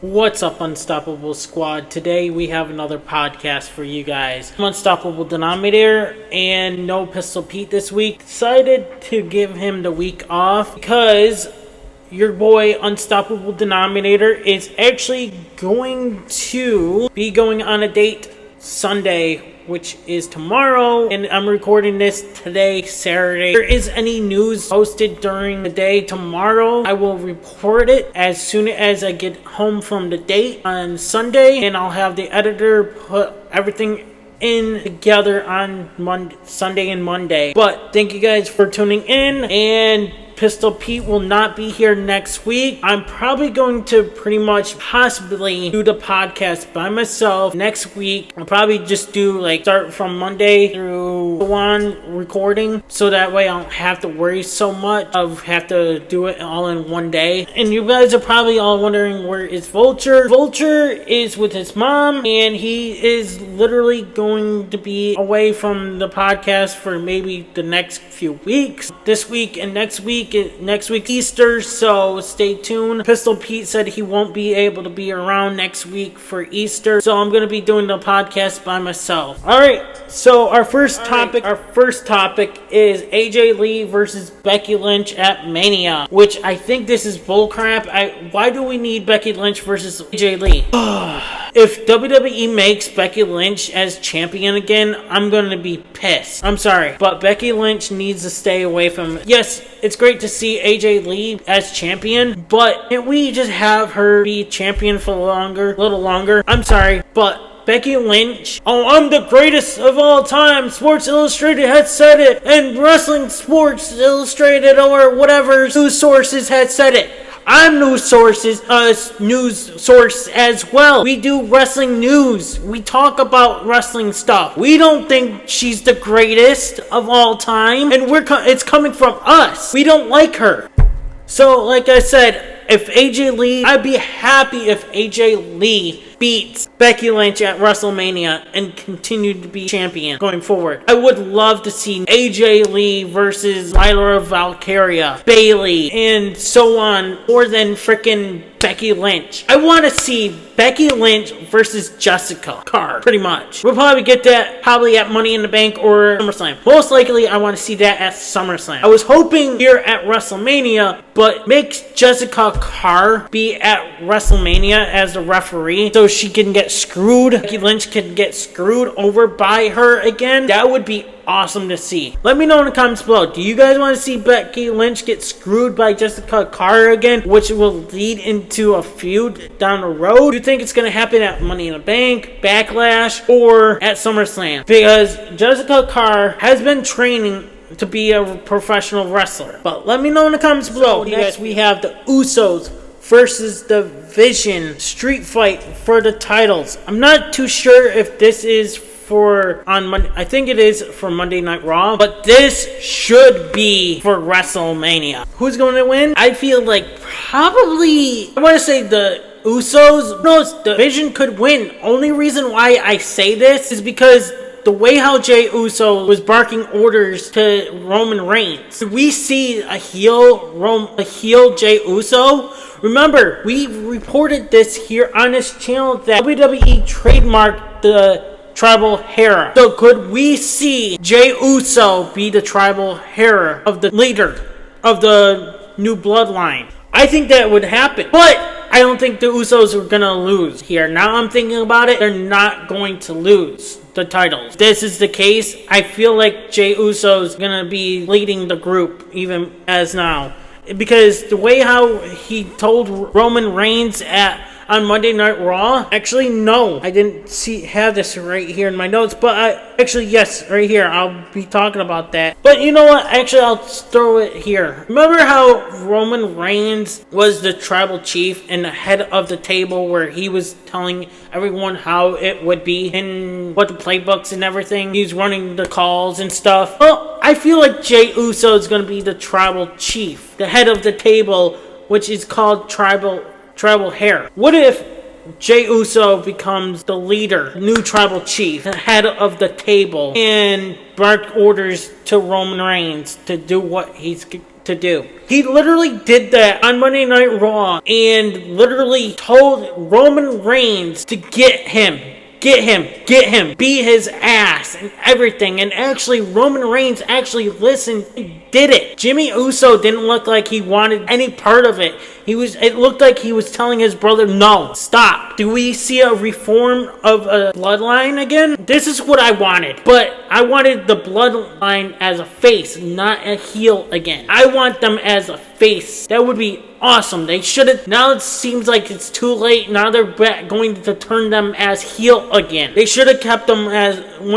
What's up, Unstoppable Squad? Today we have another podcast for you guys. I'm Unstoppable Denominator and no Pistol Pete this week. Decided to give him the week off because your boy Unstoppable Denominator is actually going to be going on a date Sunday, which is tomorrow, and I'm recording this today, Saturday. If there is any news posted during the day tomorrow, I will report it as soon as I get home from the date on Sunday, and I'll have the editor put everything in together on Sunday and Monday. But thank you guys for tuning in, and Pistol Pete will not be here next week. I'm probably going to pretty much possibly do the podcast by myself next week. I'll probably just do start from Monday through one recording, so that way I don't have to worry so much of have to do it all in one day. And you guys are probably all wondering, where is Vulture? Vulture is with his mom, and he is literally going to be away from the podcast for maybe the next few weeks. This week and next week Easter, so stay tuned. Pistol Pete said he won't be able to be around next week for Easter, so I'm going to be doing the podcast by myself. Alright, so our first topic is AJ Lee versus Becky Lynch at Mania, which I think this is bullcrap. Why do we need Becky Lynch versus AJ Lee? If WWE makes Becky Lynch as champion again, I'm going to be pissed. I'm sorry, but Becky Lynch needs to stay away from it. Yes, it's great to see AJ Lee as champion, but can't we just have her be champion for a little longer? I'm sorry, but Becky Lynch, oh, I'm the greatest of all time, Sports Illustrated had said it, and Wrestling Sports Illustrated or whatever news sources had said it. I'm news source as well. We do wrestling news. We talk about wrestling stuff. We don't think she's the greatest of all time, and it's coming from us. We don't like her. So, like I said, if AJ Lee, I'd be happy if AJ Lee beats Becky Lynch at WrestleMania and continue to be champion going forward. I would love to see AJ Lee versus Lyra Valkyria, Bayley, and so on, more than freaking Becky Lynch. I want to see Becky Lynch versus Jessica Carr, pretty much. We'll probably get that probably at Money in the Bank or SummerSlam. Most likely, I want to see that at SummerSlam. I was hoping here at WrestleMania, but make Jessica Carr be at WrestleMania as the referee so she can get screwed. Becky Lynch can get screwed over by her again. That would be awesome to see. Let me know in the comments below. Do you guys want to see Becky Lynch get screwed by Jessica Carr again, which will lead into a feud down the road? Do you think it's going to happen at Money in the Bank, Backlash, or at SummerSlam? Because Jessica Carr has been training to be a professional wrestler. But let me know in the comments below. So next we have the Usos versus the Vision street fight for the titles. I'm not too sure if this is on Monday. I think it is for Monday Night Raw, but this should be for WrestleMania. Who's going to win? I feel like probably, I want to say the Usos. No, the Vision could win. Only reason why I say this is because the way how Jey Uso was barking orders to Roman Reigns. Did we see a heel Jey Uso? Remember, we reported this here on this channel that WWE trademarked the tribal hair. So could we see Jey Uso be the tribal hair of the leader of the new bloodline? I think that would happen, but I don't think the Usos are gonna lose here. Now I'm thinking about it, they're not going to lose the titles. If this is the case, I feel like Jey Uso's gonna be leading the group even as now, because the way how he told Roman Reigns on Monday Night Raw. Actually, no. I didn't have this right here in my notes, but yes, right here. I'll be talking about that. But you know what? Actually, I'll throw it here. Remember how Roman Reigns was the tribal chief and the head of the table, where he was telling everyone how it would be and what the playbooks and everything? He's running the calls and stuff. Well, I feel like Jey Uso is going to be the tribal chief, the head of the table, which is called tribal hair. What if Jey Uso becomes the leader, new tribal chief, the head of the table, and barked orders to Roman Reigns to do what he's to do. He literally did that on Monday Night Raw and literally told Roman Reigns to get him, beat his ass and everything. And actually, Roman Reigns actually listened and did it. Jimmy Uso didn't look like he wanted any part of it. It looked like he was telling his brother, no, stop. Do we see a reform of a bloodline again? This is what I wanted. But I wanted the bloodline as a face, not a heel again. I want them as a face. That would be awesome. They should have. Now it seems like it's too late. Now they're going to turn them as heel again. They should have kept them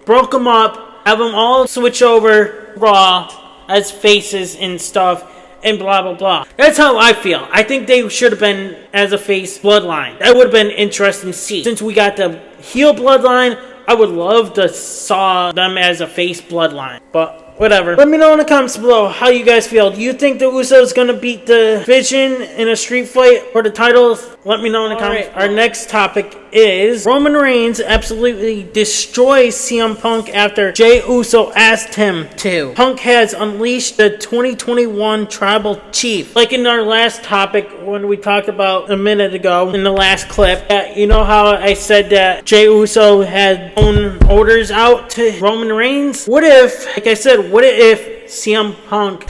broke them up, have them all switch over Raw as faces and stuff, and blah blah blah. That's how I feel. I think they should have been as a face bloodline. That would have been interesting to see. Since we got the heel bloodline, I would love to saw them as a face bloodline. But whatever. Let me know in the comments below how you guys feel. Do you think the Usos gonna beat the Vision in a street fight for the titles? Let me know in the comments. Our next topic is Roman Reigns absolutely destroys CM Punk after Jey Uso asked him to. Punk has unleashed the 2021 Tribal Chief. Like in our last topic when we talked about a minute ago in the last clip, you know how I said that Jey Uso had own orders out to Roman Reigns? What if, like I said, what if CM Punk,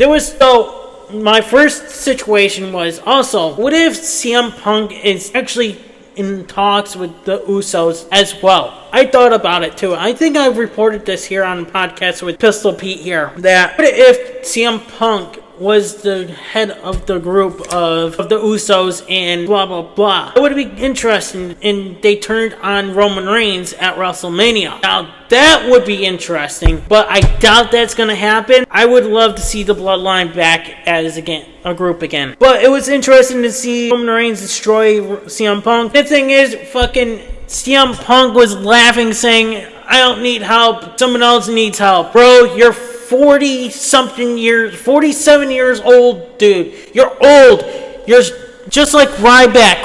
my first situation was also, what if CM Punk is actually in talks with the Usos as well? I thought about it too. I think I've reported this here on the podcast with Pistol Pete here, that what if CM Punk was the head of the group of the Usos and blah blah blah. It would be interesting, and they turned on Roman Reigns at WrestleMania. Now that would be interesting, but I doubt that's gonna happen. I would love to see the Bloodline back as a group again. But it was interesting to see Roman Reigns destroy CM Punk. The thing is, fucking CM Punk was laughing, saying, I don't need help, someone else needs help. Bro, you're 47 years old, dude. You're old. You're just like Ryback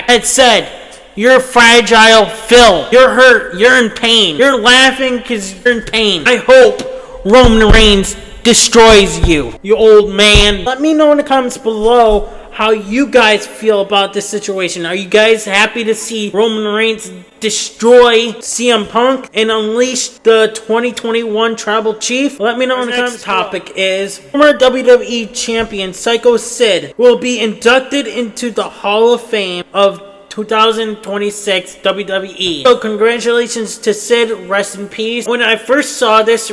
had said. You're fragile, Phil. You're hurt. You're in pain. You're laughing because you're in pain. I hope Roman Reigns destroys you, you old man. Let me know in the comments below how you guys feel about this situation. Are you guys happy to see Roman Reigns destroy CM Punk and unleash the 2021 Tribal Chief? Let me know in the comments. Topic is former WWE Champion Sycho Sid will be inducted into the Hall of Fame of 2026 WWE. So congratulations to Sid, rest in peace. When I first saw this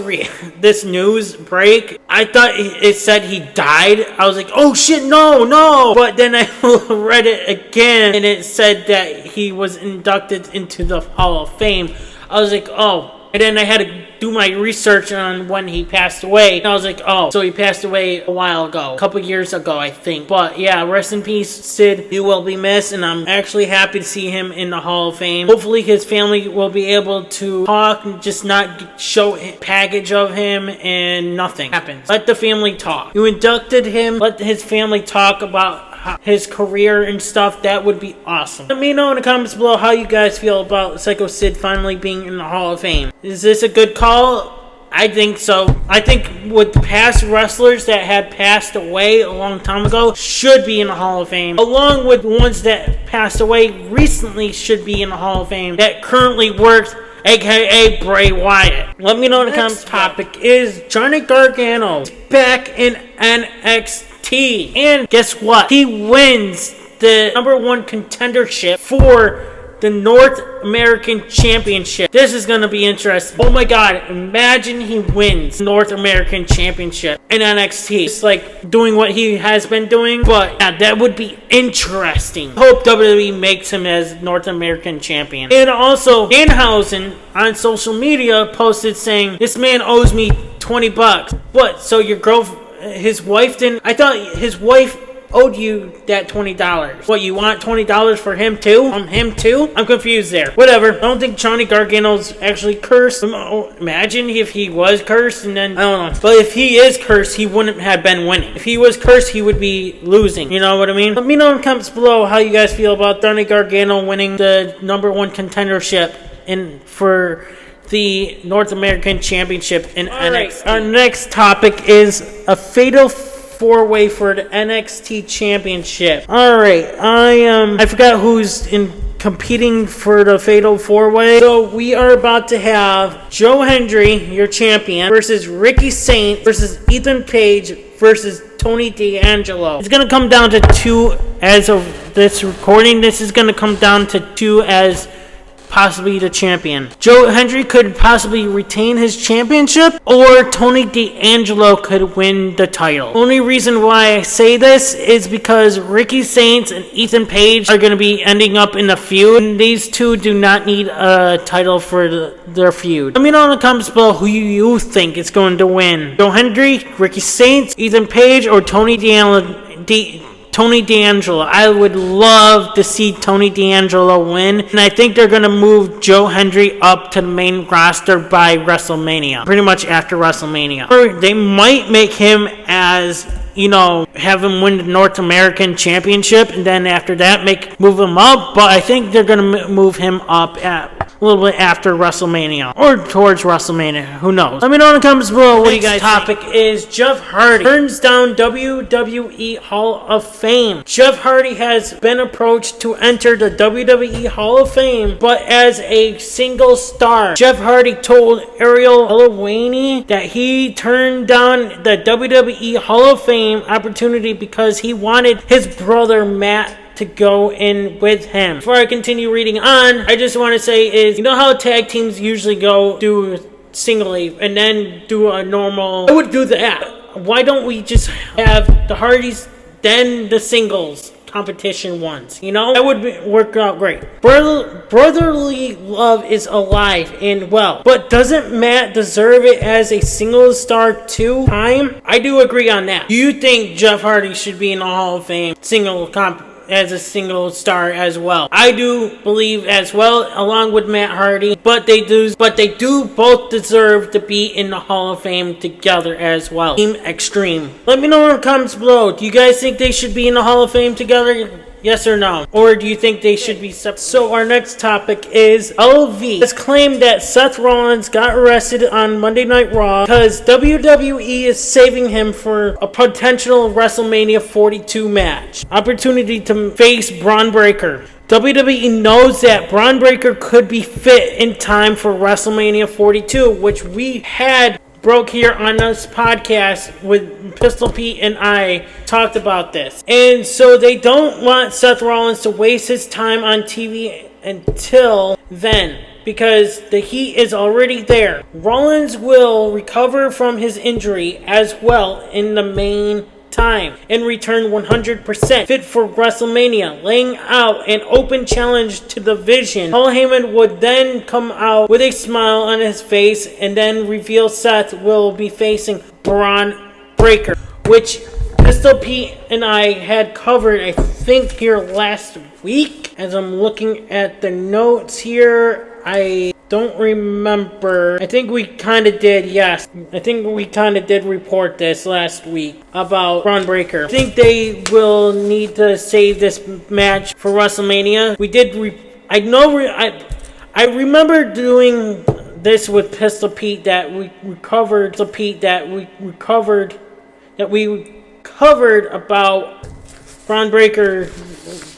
news break, I thought it said he died. I was like, oh shit, no. But then I read it again and it said that he was inducted into the Hall of Fame. I was like, oh. And then I had to do my research on when he passed away. And I was like, oh, so he passed away a while ago. A couple years ago, I think. But yeah, rest in peace, Sid. You will be missed. And I'm actually happy to see him in the Hall of Fame. Hopefully his family will be able to talk and just not show a package of him and nothing happens. Let the family talk. You inducted him. Let his family talk about his career and stuff. That would be awesome. Let me know in the comments below how you guys feel about Sycho Sid finally being in the Hall of Fame. Is this a good call? I think so. I think with past wrestlers that had passed away a long time ago should be in the Hall of Fame, along with ones that passed away recently should be in the Hall of Fame that currently works, aka Bray Wyatt. Let me know in the comments. Topic is Johnny Gargano is back in NXT. And guess what? He wins the #1 contendership for the North American Championship. This is going to be interesting. Oh my god, imagine he wins North American Championship in NXT. It's like doing what he has been doing, but yeah, that would be interesting. Hope WWE makes him as North American Champion. And also, Danhausen on social media posted saying, this man owes me $20. What? So your girlfriend, his wife didn't? I thought his wife owed you that $20. What, you want $20 for him too? From him too? I'm confused there. Whatever. I don't think Johnny Gargano's actually cursed. Imagine if he was cursed and then, I don't know. But if he is cursed, he wouldn't have been winning. If he was cursed, he would be losing. You know what I mean? Let me know in the comments below how you guys feel about Johnny Gargano winning the #1 contendership for the North American Championship in NXT. Our next topic is a fatal 4-way for the NXT Championship. Alright, I forgot who's competing for the fatal 4-way. So we are about to have Joe Hendry, your champion, versus Ricky Saints versus Ethan Page versus Tony D'Angelo. It's gonna come down to 2 as of this recording. This is gonna come down to 2 as possibly the champion. Joe Hendry could possibly retain his championship, or Tony D'Angelo could win the title. Only reason why I say this is because Ricky Saints and Ethan Page are going to be ending up in a feud, and these two do not need a title for their feud. Let me know in the comments below who you think is going to win. Joe Hendry, Ricky Saints, Ethan Page, or Tony D'Angelo. I would love to see Tony D'Angelo win, and I think they're going to move Joe Hendry up to the main roster by WrestleMania, pretty much after WrestleMania. Or they might make him as, have him win the North American Championship, and then after that move him up, but I think they're going to move him up at a little bit after WrestleMania, or towards WrestleMania, who knows. Let me know in the comments below what you guys think. Topic is Jeff Hardy turns down WWE Hall of Fame. Jeff Hardy has been approached to enter the WWE Hall of Fame, but as a single star. Jeff Hardy told Ariel Helwani that he turned down the WWE Hall of Fame opportunity because he wanted his brother Matt to go in with him. Before I continue reading on, I just want to say is, how tag teams usually do singly and then do a normal, I would do that. Why don't we just have the Hardys, then the singles competition once? That would work out great. Brotherly love is alive and well, but doesn't Matt deserve it as a single star too? I do agree on that. Do you think Jeff Hardy should be in the Hall of Fame as a single star as well? I do believe as well, along with Matt Hardy, but they do both deserve to be in the Hall of Fame together as well. Team Extreme. Let me know in the comments below. Do you guys think they should be in the Hall of Fame together? Yes or no? Or do you think they should be separate? So our next topic is LV has claimed that Seth Rollins got arrested on Monday Night Raw because WWE is saving him for a potential WrestleMania 42 match. Opportunity to face Braun Breaker. WWE knows that Braun Breaker could be fit in time for WrestleMania 42, which we broke here on this podcast with Pistol Pete, and I talked about this. And so they don't want Seth Rollins to waste his time on TV until then, because the heat is already there. Rollins will recover from his injury as well in the main time and return 100% fit for WrestleMania, laying out an open challenge to the Vision. Paul Heyman would then come out with a smile on his face and then reveal Seth will be facing Braun Breaker, which Pistol Pete and I had covered, I think, here last week. As I'm looking at the notes here, I don't remember. I think we kind of did, yes. I think we kind of did report this last week about Braun Breaker. I think they will need to save this match for WrestleMania. We did, I remember doing this with Pistol Pete that we covered about Braun Breaker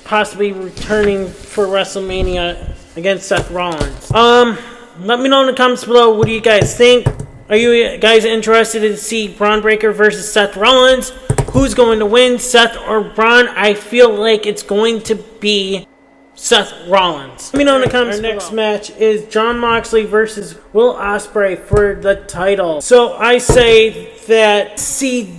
possibly returning for WrestleMania against Seth Rollins. Let me know in the comments below, what do you guys think? Are you guys interested to see Braun Breaker versus Seth Rollins? Who's going to win, Seth or Braun? I feel like it's going to be Seth Rollins. Let me know in the comments below. Our next match is Jon Moxley versus Will Ospreay for the title. So I say that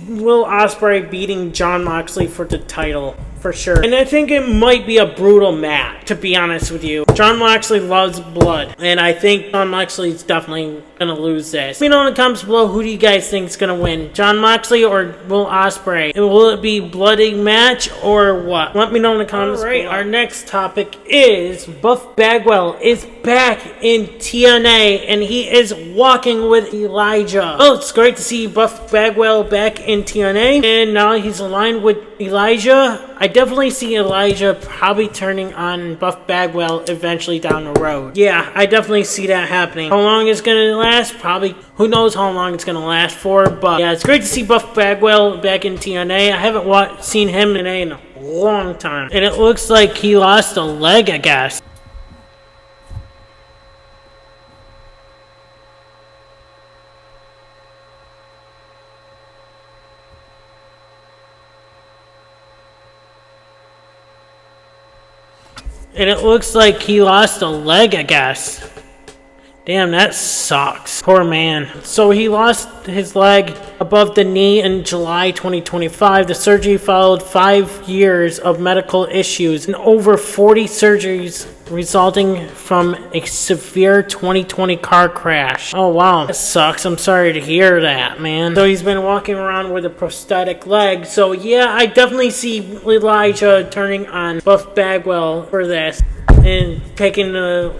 Will Ospreay beating Jon Moxley for the title. For sure. And I think it might be a brutal match, to be honest with you. Jon Moxley loves blood, and I think Jon Moxley's definitely gonna lose this. Let me know in the comments below, who do you guys think is gonna win? Jon Moxley or Will Ospreay? And will it be bloody match or what? Let me know in the comments below. Our next topic is Buff Bagwell is back in TNA, and he is walking with Elijah. Oh, it's great to see Buff Bagwell back in TNA, and now he's aligned with Elijah, I definitely see Elijah probably turning on Buff Bagwell eventually down the road. Yeah, I definitely see that happening. How long it's gonna last? Probably, who knows how long it's gonna last for, but yeah, it's great to see Buff Bagwell back in TNA. I haven't seen him in a long time, and it looks like he lost a leg, I guess. And it looks like he lost a leg, I guess. Damn, that sucks. Poor man. So he lost his leg above the knee in July 2025. The surgery followed 5 years of medical issues and over 40 surgeries resulting from a severe 2020 car crash. Oh wow, that sucks. I'm sorry to hear that, man. So he's been walking around with a prosthetic leg. So yeah, I definitely see Elijah turning on Buff Bagwell for this and taking the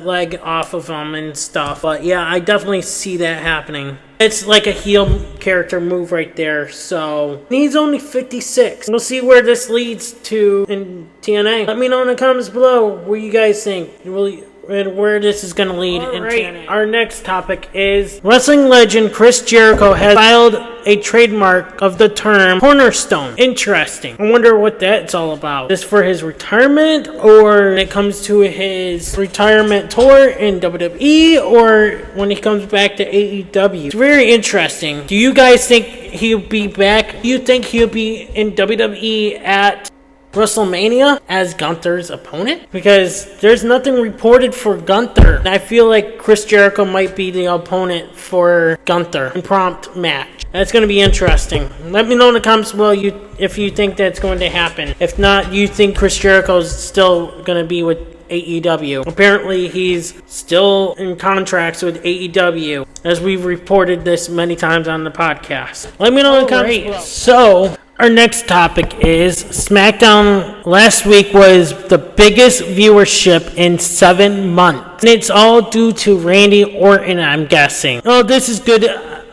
leg off of him and stuff. But yeah, I definitely see that happening. It's like a heel character move right there. So he's only 56. We'll see where this leads to in TNA. Let me know in the comments below what you guys think. And where this is going to lead in TNA. Our next topic is wrestling legend Chris Jericho has filed a trademark of the term cornerstone. Interesting. I wonder what that's all about. Is this for his retirement, or when it comes to his retirement tour in WWE, or when he comes back to AEW? It's very interesting. Do you guys think he'll be back? Do you think he'll be in WWE at WrestleMania as Gunther's opponent? Because there's nothing reported for Gunther. And I feel like Chris Jericho might be the opponent for Gunther in prompt match. That's going to be interesting. Let me know in the comments below if you think that's going to happen. If not, you think Chris Jericho's still going to be with AEW. Apparently, he's still in contracts with AEW, as we've reported this many times on the podcast. Let me know in the comments below. So, our next topic is SmackDown last week was the biggest viewership in 7 months. And it's all due to Randy Orton, I'm guessing. Oh, this is good.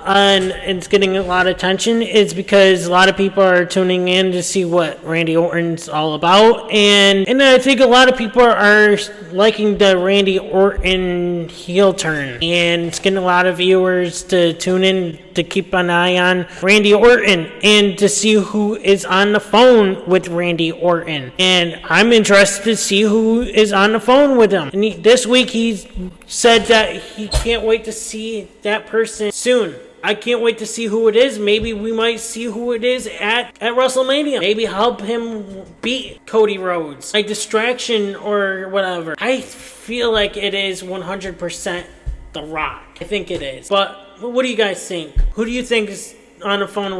And it's getting a lot of attention. It's because a lot of people are tuning in to see what Randy Orton's all about. And I think a lot of people are liking the Randy Orton heel turn. And it's getting a lot of viewers to tune in to keep an eye on Randy Orton and to see who is on the phone with Randy Orton. And I'm interested to see who is on the phone with him. And this week he said that he can't wait to see that person soon. I can't wait to see who it is. Maybe we might see who it is at WrestleMania. Maybe help him beat Cody Rhodes. Like distraction or whatever. I feel like it is 100% The Rock. I think it is. But what do you guys think? Who do you think is on the phone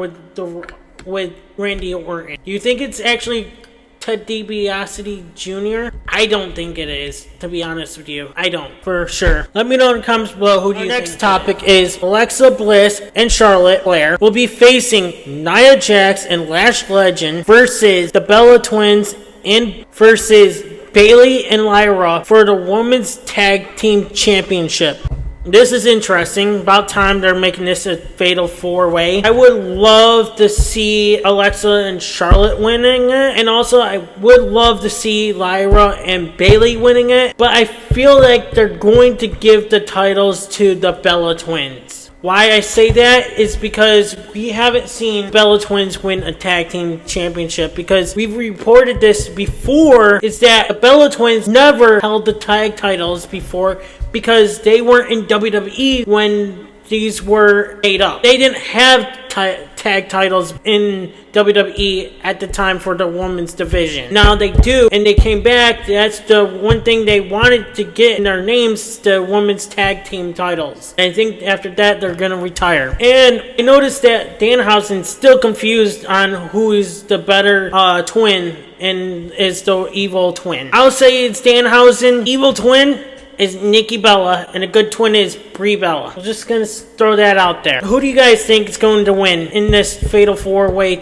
with Randy Orton? Do you think it's actually Ted DiBiase Jr.? I don't think it is, to be honest with you. I don't, for sure. Let me know in the comments below who do you think. Our next topic is Alexa Bliss and Charlotte Flair will be facing Nia Jax and Lash Legend versus the Bella Twins and versus Bayley and Lyra for the Women's Tag Team Championship. This is interesting. About time they're making this a fatal 4-way. I would love to see Alexa and Charlotte winning it. And also, I would love to see Lyra and Bayley winning it. But I feel like they're going to give the titles to the Bella Twins. Why I say that is because we haven't seen Bella Twins win a tag team championship, because we've reported this before, is that the Bella Twins never held the tag titles before because they weren't in WWE when these were made up. They didn't have tag titles in WWE at the time for the women's division. Now they do, and they came back. That's the one thing they wanted to get in their names, the women's tag team titles. And I think after that, they're going to retire. And I noticed that Danhausen's still confused on who is the better twin and is the evil twin. I'll say it's Danhausen, evil twin. is Nikki Bella, and a good twin is Brie Bella. I'm just gonna throw that out there. Who do you guys think is going to win in this Fatal 4-Way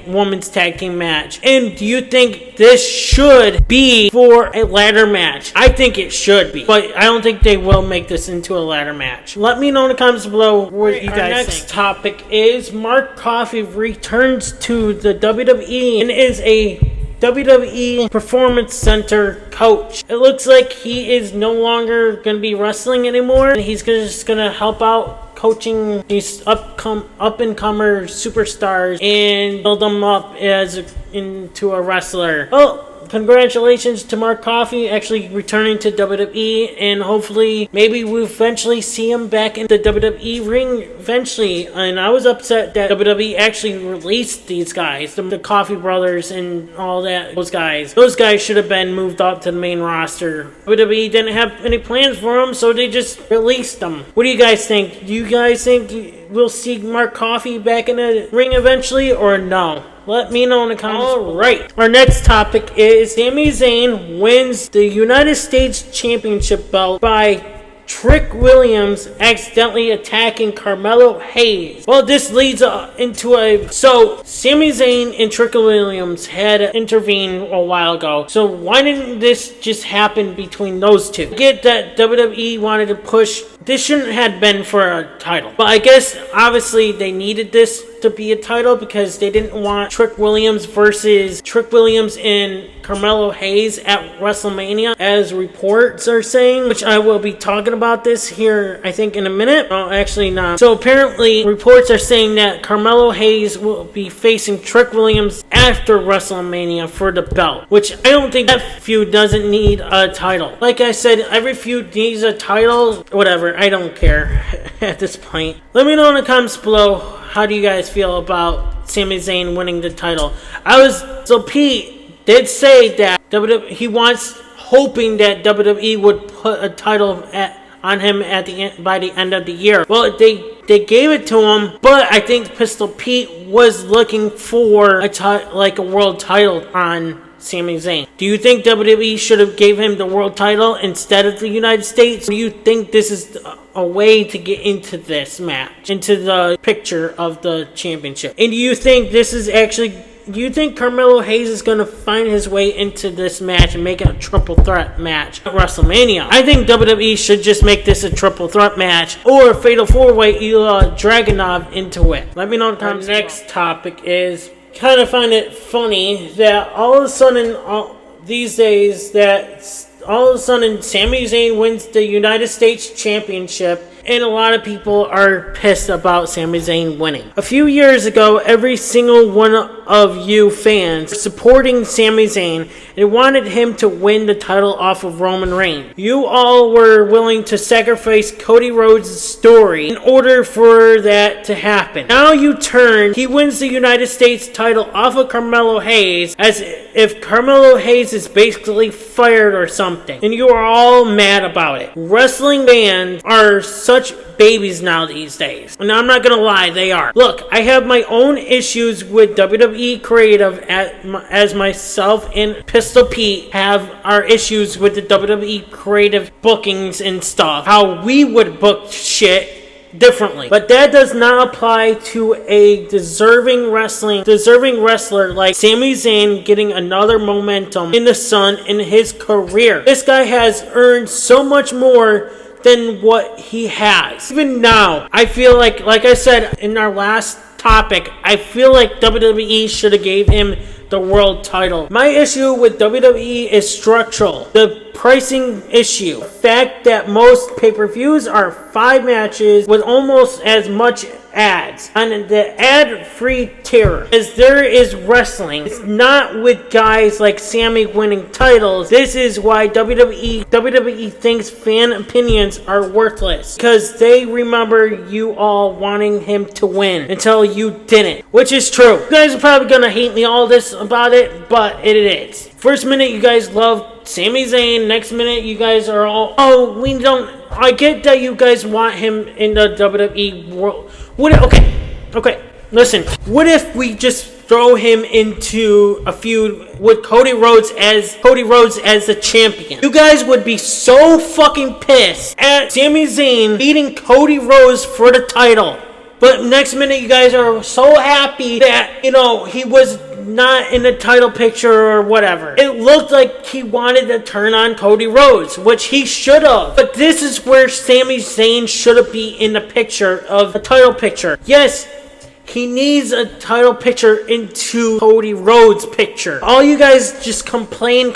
women's tag team match? And do you think this should be for a ladder match? I think it should be, but I don't think they will make this into a ladder match. Let me know in the comments below what you guys think. Our next topic is Mark Coffey returns to the WWE and is a WWE Performance Center coach. It looks like he is no longer going to be wrestling anymore. He's just going to help out coaching these up-and-comer superstars and build them up into a wrestler. Well, congratulations to Mark Coffey actually returning to WWE, and hopefully maybe we'll eventually see him back in the WWE ring eventually. And I was upset that WWE actually released these guys, the Coffey brothers and all that. Those guys should have been moved up to the main roster. WWE didn't have any plans for them, so they just released them. What do you guys think? Do you guys think we'll see Mark Coffey back in the ring eventually, or no? Let me know in the comments. Alright, our next topic is Sami Zayn wins the United States Championship belt by Trick Williams accidentally attacking Carmelo Hayes. Well, this leads into So, Sami Zayn and Trick Williams had intervened a while ago. So, why didn't this just happen between those two? I get that WWE wanted to push. This shouldn't have been for a title. But I guess, obviously, they needed this to be a title because they didn't want Trick Williams versus Trick Williams and Carmelo Hayes at WrestleMania, as reports are saying, which I will be talking about this here, I think, in a minute. Oh, actually not. So apparently, reports are saying that Carmelo Hayes will be facing Trick Williams after WrestleMania for the belt, which I don't think that feud doesn't need a title. Like I said, every feud needs a title. Whatever, I don't care at this point. Let me know in the comments below, how do you guys feel about Sami Zayn winning the title? So Pete did say that he wants, hoping that WWE would put a title on him by the end of the year. Well, they gave it to him, but I think Pistol Pete was looking for a world title on Sami Zayn. Do you think WWE should have gave him the world title instead of the United States? Do you think this is a way to get into this match, into the picture of the championship? And do you think do you think Carmelo Hayes is going to find his way into this match and make it a triple threat match at WrestleMania? I think WWE should just make this a triple threat match, or a Fatal 4-Way Dragunov into it. Let me know in the comments. Our next topic is, kind of find it funny that all of a sudden these days all of a sudden Sami Zayn wins the United States Championship, and a lot of people are pissed about Sami Zayn winning. A few years ago, every single one of you fans supporting Sami Zayn and wanted him to win the title off of Roman Reigns. You all were willing to sacrifice Cody Rhodes' story in order for that to happen. Now he wins the United States title off of Carmelo Hayes, as if Carmelo Hayes is basically fired or something, and you are all mad about it. Wrestling fans are such babies now these days, and I'm not gonna lie, they are. Look, I have my own issues with WWE creative, as myself and Pistol Pete have our issues with the WWE creative bookings and stuff, how we would book shit differently. But that does not apply to a deserving wrestler like Sami Zayn getting another momentum in the sun in his career. This guy has earned so much more than what he has. Even now, I feel like I said in our last topic, I feel like WWE should have gave him the world title. My issue with WWE is structural. The pricing issue. The fact that most pay-per-views are 5 matches with almost as much ads on the ad-free tier as there is wrestling. It's not with guys like Sami winning titles. This is why WWE thinks fan opinions are worthless, because they remember you all wanting him to win until you didn't, which is true. You guys are probably gonna hate me all this about it, but it is. First minute you guys love Sami Zayn, next minute you guys are all, oh, we don't. I get that you guys want him in the WWE world. Okay, listen. What if we just throw him into a feud with Cody Rhodes as the champion. You guys would be so fucking pissed at Sami Zayn beating Cody Rhodes for the title. But next minute, you guys are so happy that, you know, he was not in the title picture or whatever. It looked like he wanted to turn on Cody Rhodes, which he should have. But this is where Sami Zayn should be in the picture of a title picture. Yes, he needs a title picture into Cody Rhodes' picture. All you guys just complain.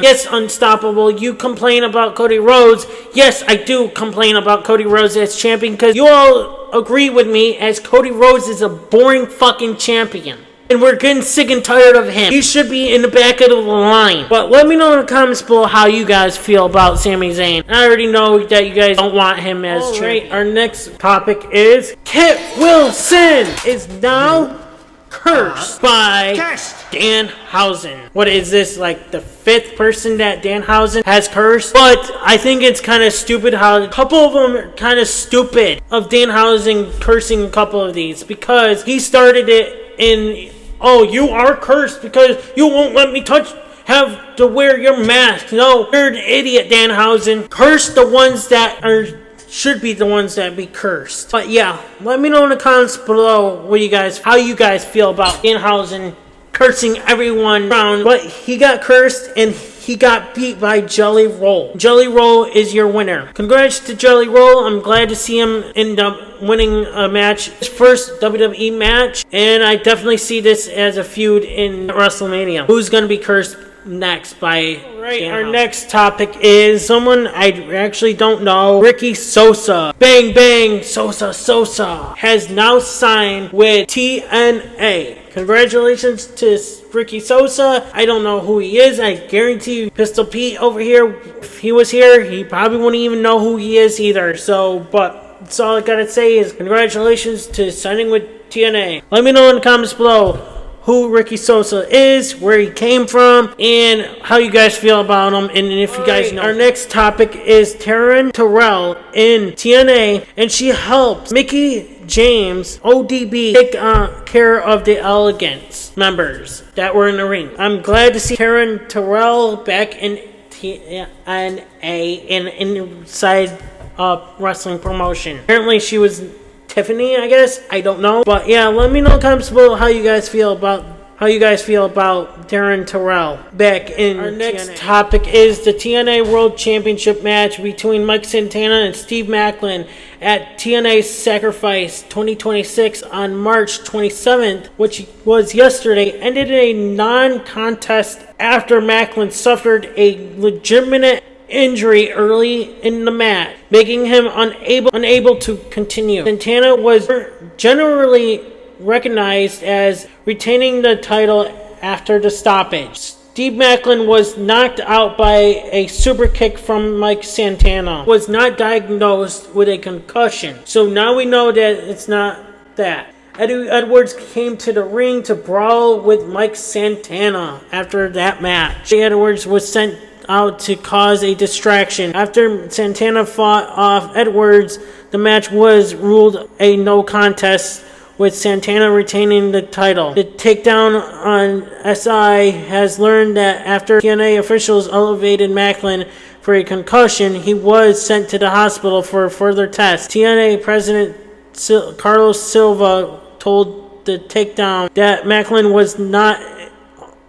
Yes, Unstoppable, you complain about Cody Rhodes. Yes, I do complain about Cody Rhodes as champion because you all agree with me as Cody Rhodes is a boring fucking champion. And we're getting sick and tired of him. He should be in the back of the line. But let me know in the comments below how you guys feel about Sami Zayn. I already know that you guys don't want him as champion. Our next topic is Kit Wilson is now cursed by Danhausen. What is this, like the 5th person that Danhausen has cursed? But I think it's kind of stupid how a couple of them are kind of stupid of Danhausen cursing a couple of these because he started it in, oh, you are cursed because you won't let me have to wear your mask. No, you're an idiot, Danhausen. Curse the ones that should be the ones that be cursed. But yeah, let me know in the comments below how you guys feel about Danhausen cursing everyone around. But he got cursed and he got beat by Jelly Roll. Jelly Roll is your winner. Congrats to Jelly Roll. I'm glad to see him end up winning a match. His first WWE match. And I definitely see this as a feud in WrestleMania. Who's going to be cursed next by our next topic is someone I actually don't know. Ricky Sosa. Bang Bang Sosa has now signed with TNA. Congratulations to Ricky Sosa. I don't know who he is. I guarantee you Pistol Pete over here, if he was here, he probably wouldn't even know who he is either. So, but that's all I gotta say is congratulations to signing with TNA. Let me know in the comments below who Ricky Sosa is, where he came from, and how you guys feel about him, and if you guys know. Our next topic is Taryn Terrell in TNA, and she helps Mickie James, ODB, take care of the Elegance members that were in the ring. I'm glad to see Taryn Terrell back in TNA inside wrestling promotion. Apparently she was Tiffany, I guess. I don't know. But yeah, let me know in the comments below how you guys feel about Taryn Terrell back in our next TNA. Topic is the TNA World Championship match between Mike Santana and Steve Maclin at TNA Sacrifice 2026 on March 27th, which was yesterday, ended in a non-contest after Maclin suffered a legitimate injury early in the match, making him unable to continue. Santana was generally recognized as retaining the title after the stoppage. Steve Maclin was knocked out by a super kick from Mike Santana. Was not diagnosed with a concussion. So now we know that it's not that. Eddie Edwards came to the ring to brawl with Mike Santana after that match. Eddie Edwards was sent out to cause a distraction. After Santana fought off Edwards, the match was ruled a no contest, with Santana retaining the title. The takedown on SI has learned that after TNA officials elevated Maclin for a concussion, he was sent to the hospital for further tests. TNA President Carlos Silva told the takedown that Maclin was not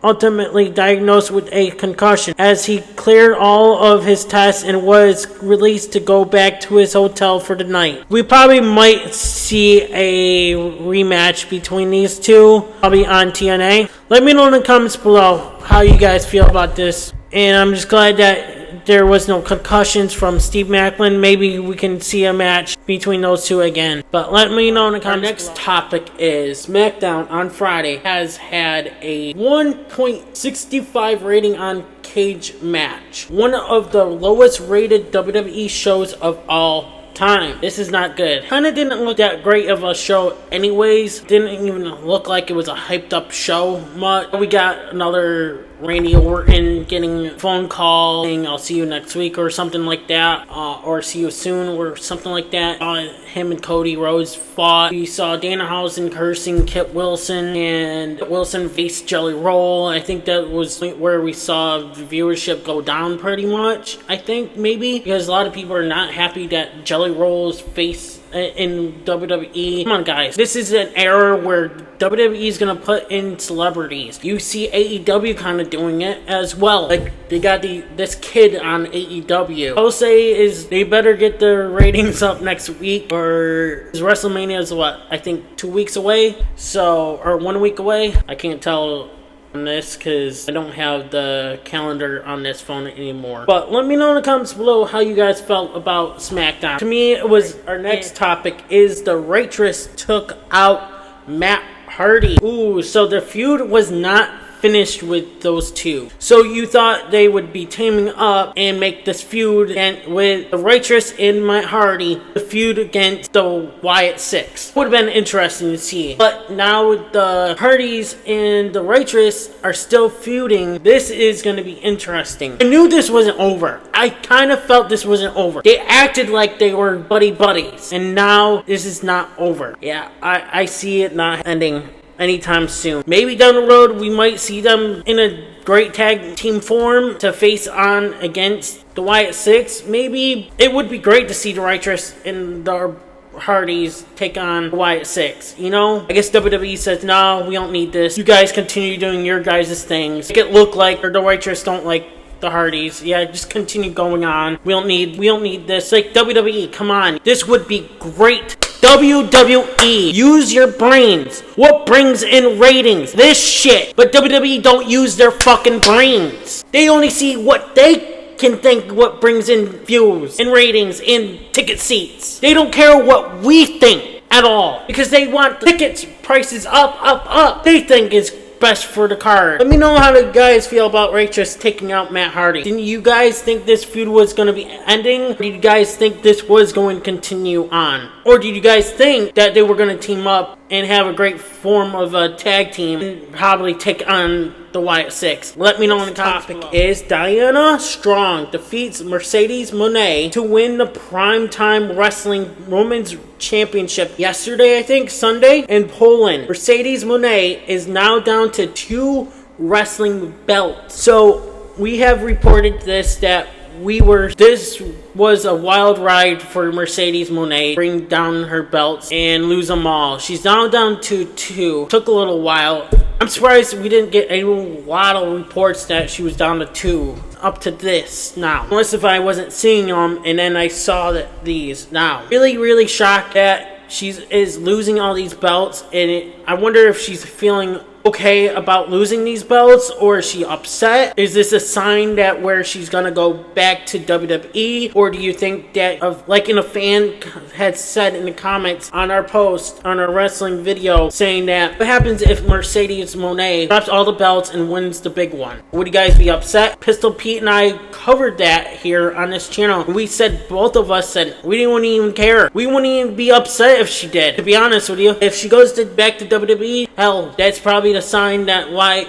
ultimately diagnosed with a concussion, as he cleared all of his tests and was released to go back to his hotel for the night. We probably might see a rematch between these two, probably on TNA. Let me know in the comments below how you guys feel about this. And I'm just glad that there was no concussions from Steve Maclin. Maybe we can see a match between those two again. But let me know in the comments. Our next topic is SmackDown on Friday has had a 1.65 rating on Cage Match. One of the lowest rated WWE shows of all time. This is not good. Kinda didn't look that great of a show anyways. Didn't even look like it was a hyped up show much. We got another Randy Orton getting a phone call saying I'll see you next week or something like that, or see you soon or something like that. Him and Cody Rhodes fought. We saw Danhausen cursing Kit Wilson, and Wilson faced Jelly Roll. I think that was where we saw viewership go down pretty much. I think maybe because a lot of people are not happy that Jelly Roll's face in WWE. Come on, guys. This is an era where WWE is gonna put in celebrities. You see AEW kind of doing it as well. Like, they got this kid on AEW. I'll say is they better get their ratings up next week, or WrestleMania is what? I think 2 weeks away? So, or 1 week away? I can't tell on this because I don't have the calendar on this phone anymore. But let me know in the comments below how you guys felt about SmackDown. To me, it was our next topic is the waitress took out Matt Hardy. Ooh, so the feud was not finished with those two. So you thought they would be teaming up and make this feud and with the waitress and Matt Hardy, the feud against the Wyatt Six. Would have been interesting to see. But now the Hardys and the waitress are still feuding. This is going to be interesting. I knew this wasn't over. I kind of felt this wasn't over. They acted like they were buddies, and now this is not over. Yeah, I see it not ending anytime soon. Maybe down the road we might see them in a great tag team form to face on against the Wyatt Six. Maybe it would be great to see the waitress and the Hardys take on the Wyatt Six, you know? I guess WWE says, no, we don't need this. You guys continue doing your guys' things. Make it look like or the waitress don't like the Hardys. Yeah, just continue going on. We don't need this. Like, WWE, come on. This would be great. WWE, use your brains. What brings in ratings? This shit. But WWE don't use their fucking brains. They only see what they can think what brings in views and ratings and ticket seats. They don't care what we think at all because they want the tickets prices up. They think is best for the card. Let me know how the guys feel about Waitress taking out Matt Hardy. Didn't you guys think this feud was going to be ending? Or did you guys think this was going to continue on? Or did you guys think that they were going to team up and have a great form of a tag team and probably take on the Wyatt Six? Let me know on the topic is Diana Strong defeats Mercedes Moné to win the Primetime Wrestling Women's Championship yesterday, I think, Sunday, in Poland. Mercedes Moné is now down to 2 wrestling belts. So we have reported this this was a wild ride for Mercedes Moné, bring down her belts and lose them all. She's now down to 2. Took a little while. I'm surprised we didn't get a lot of reports that she was down to 2 up to this now. Unless if I wasn't seeing them and then I saw that these now. Really shocked that she is losing all these belts, and I wonder if she's feeling okay about losing these belts, or is she upset? Is this a sign that where she's gonna go back to WWE? Or do you think that, like in a fan had said in the comments on our post on our wrestling video, saying that what happens if Mercedes Moné drops all the belts and wins the big one? Would you guys be upset? Pistol Pete and I covered that here on this channel. We said, both of us said, we wouldn't even care. We wouldn't even be upset if she did. To be honest with you, if she goes back to WWE, hell, that's probably the sign that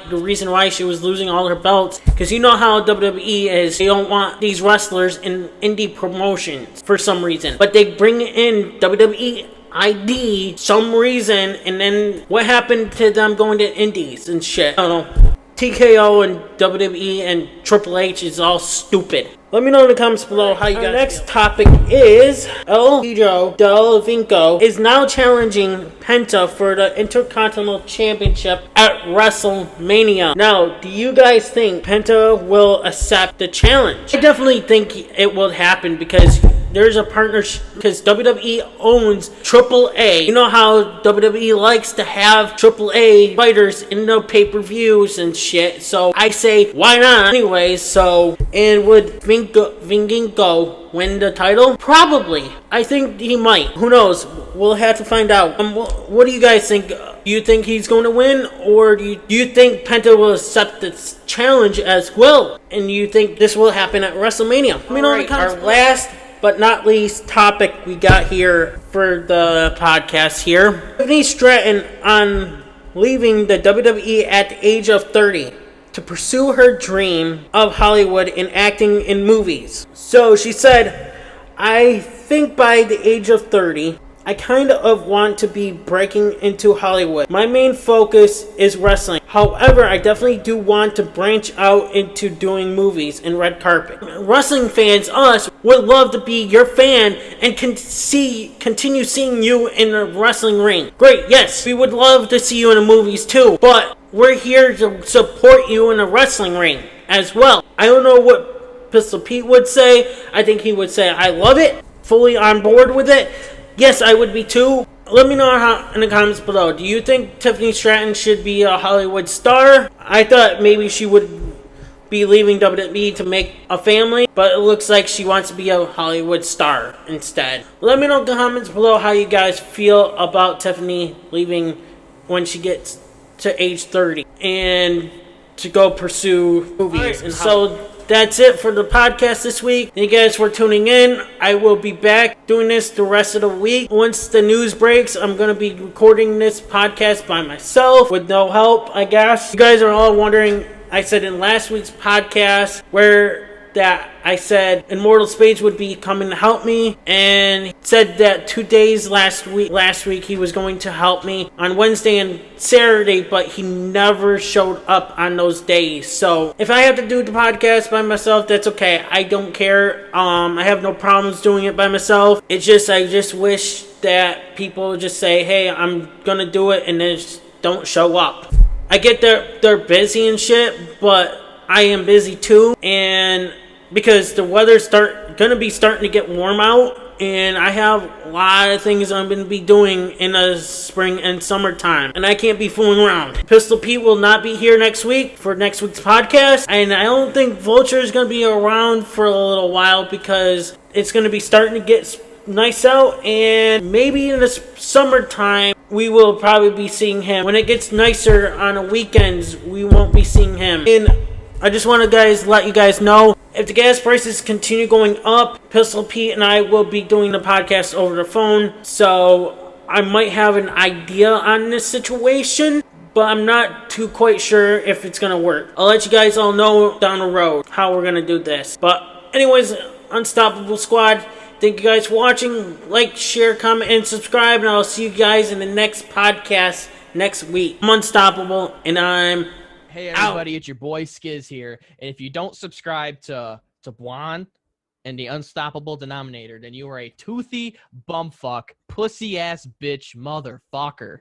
the reason why she was losing all her belts, because you know how WWE is. They don't want these wrestlers in indie promotions for some reason, but they bring in WWE ID some reason, and then what happened to them going to indies and shit? I don't know. TKO and WWE and Triple H is all stupid. Let me know in the comments below how you guys feel. Next topic is El Hijo Del Vinco is now challenging Penta for the Intercontinental Championship at WrestleMania. Now, do you guys think Penta will accept the challenge? I definitely think it will happen because there's a partnership, because WWE owns AAA. You know how WWE likes to have AAA fighters in the pay-per-views and shit. So I say, why not? Anyways, and would Vinco win the title? Probably. I think he might. Who knows? We'll have to find out. What do you guys think? Do you think he's going to win? Or do you think Penta will accept this challenge as well? And you think this will happen at WrestleMania? Let me know in the comments. Our last but not least topic we got here for the podcast here. Tiffany Stratton on leaving the WWE at the age of 30. to pursue her dream of Hollywood and acting in movies. So she said, I think by the age of 30, I kind of want to be breaking into Hollywood. My main focus is wrestling. However, I definitely do want to branch out into doing movies and red carpet. Wrestling fans, us, would love to be your fan and continue seeing you in a wrestling ring. Great, yes, we would love to see you in the movies too, but we're here to support you in a wrestling ring as well. I don't know what Pistol Pete would say. I think he would say, I love it, fully on board with it. Yes, I would be too. Let me know in the comments below. Do you think Tiffany Stratton should be a Hollywood star? I thought maybe she would be leaving WWE to make a family, but it looks like she wants to be a Hollywood star instead. Let me know in the comments below how you guys feel about Tiffany leaving when she gets to age 30 and to go pursue movies. And so that's it for the podcast this week. Thank you guys for tuning in. I will be back doing this the rest of the week. Once the news breaks, I'm going to be recording this podcast by myself with no help, I guess. You guys are all wondering, I said in last week's podcast where that I said Immortal Spades would be coming to help me, and he said that 2 days last week he was going to help me on Wednesday and Saturday, but he never showed up on those days. So if I have to do the podcast by myself, that's okay. I don't care. I have no problems doing it by myself. It's just I just wish that people just say, hey, I'm gonna do it, and then just don't show up. I get they're busy and shit, but I am busy too, and because the weather's gonna be starting to get warm out, and I have a lot of things I'm gonna be doing in the spring and summertime, and I can't be fooling around. Pistol Pete will not be here next week for next week's podcast, and I don't think Vulture is gonna be around for a little while because it's gonna be starting to get nice out, and maybe in the summertime we will probably be seeing him. When it gets nicer on the weekends, we won't be seeing him. And I just want to let you guys know, if the gas prices continue going up, Pistol Pete and I will be doing the podcast over the phone. So I might have an idea on this situation, but I'm not too quite sure if it's going to work. I'll let you guys all know down the road how we're going to do this. But anyways, Unstoppable Squad, thank you guys for watching. Like, share, comment, and subscribe. And I'll see you guys in the next podcast next week. I'm Unstoppable, and I'm Hey everybody, it's your boy Skiz here, and if you don't subscribe to Blonde and the Unstoppable Denominator, then you are a toothy bumfuck, pussy ass bitch motherfucker.